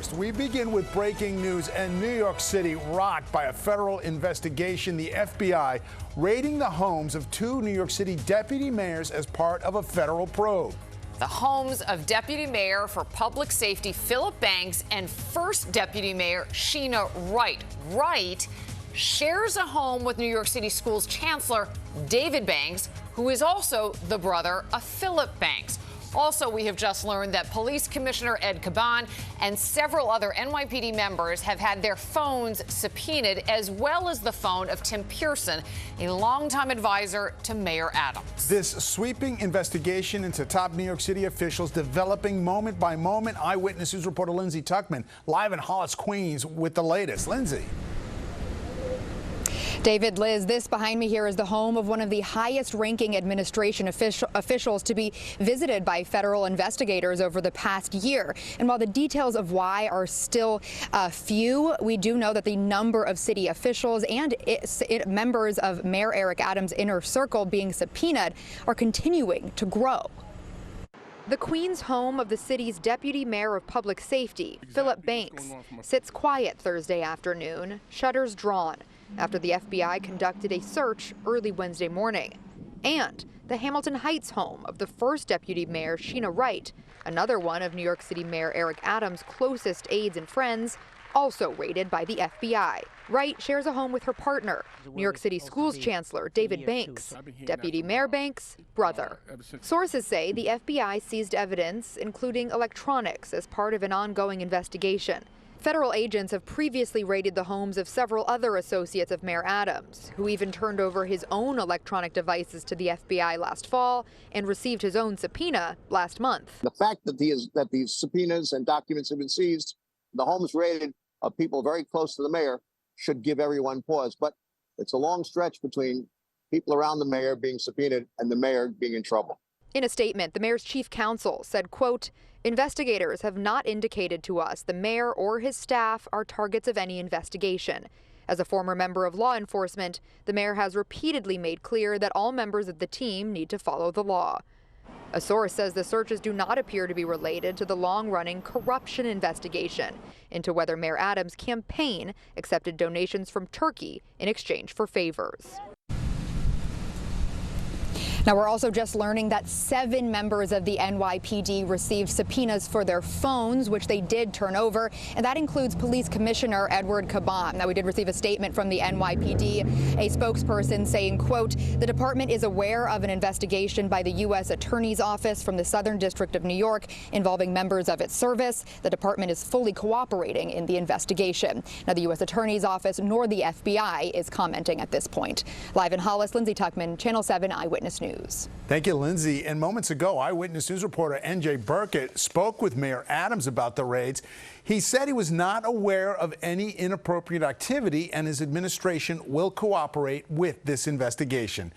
First, we begin with breaking news and New York City rocked by a federal investigation. The FBI raiding the homes of two New York City deputy mayors as part of a federal probe. The homes of Deputy Mayor for Public Safety Philip Banks and First Deputy Mayor Sheena Wright. Wright shares a home with New York City Schools Chancellor David Banks, who is also the brother of Philip Banks. Also, we have just learned that Police Commissioner Ed Caban and several other NYPD members have had their phones subpoenaed, as well as the phone of Tim Pearson, a longtime advisor to Mayor Adams. This sweeping investigation into top New York City officials developing moment by moment. Eyewitness News reporter Lindsay Tuchman live in Hollis, Queens with the latest. Lindsay. David, Liz, this behind me here is the home of one of the highest-ranking administration officials to be visited by federal investigators over the past year. And while the details of why are still few, we do know that the number of city officials and members of Mayor Eric Adams' inner circle being subpoenaed are continuing to grow. The Queens home of the city's Deputy Mayor of Public Safety, Philip Banks, sits quiet Thursday afternoon, shutters drawn, after the FBI conducted a search early Wednesday morning. And the Hamilton Heights home of the first Deputy Mayor Sheena Wright, another one of New York City Mayor Eric Adams' closest aides and friends, also raided by the FBI. Wright shares a home with her partner, New York City Schools Chancellor David Banks, Deputy Mayor Banks' brother. Sources say the FBI seized evidence, including electronics, as part of an ongoing investigation. Federal agents have previously raided the homes of several other associates of Mayor Adams, who even turned over his own electronic devices to the FBI last fall and received his own subpoena last month. The fact that these subpoenas and documents have been seized, the homes raided of people very close to the mayor, should give everyone pause. But it's a long stretch between people around the mayor being subpoenaed and the mayor being in trouble. In a statement, the mayor's chief counsel said, quote, "Investigators have not indicated to us the mayor or his staff are targets of any investigation. As a former member of law enforcement, the mayor has repeatedly made clear that all members of the team need to follow the law." A source says the searches do not appear to be related to the long-running corruption investigation into whether Mayor Adams' campaign accepted donations from Turkey in exchange for favors. Now, we're also just learning that 7 members of the NYPD received subpoenas for their phones, which they did turn over, and that includes Police Commissioner Edward Caban. Now, we did receive a statement from the NYPD, a spokesperson saying, quote, "The department is aware of an investigation by the U.S. Attorney's Office from the Southern District of New York involving members of its service. The department is fully cooperating in the investigation." Now, the U.S. Attorney's Office nor the FBI is commenting at this point. Live in Hollis, Lindsay Tuchman, Channel 7 Eyewitness News. Thank you, Lindsay. And moments ago, Eyewitness News reporter NJ Burkett spoke with Mayor Adams about the raids. He said he was not aware of any inappropriate activity and his administration will cooperate with this investigation.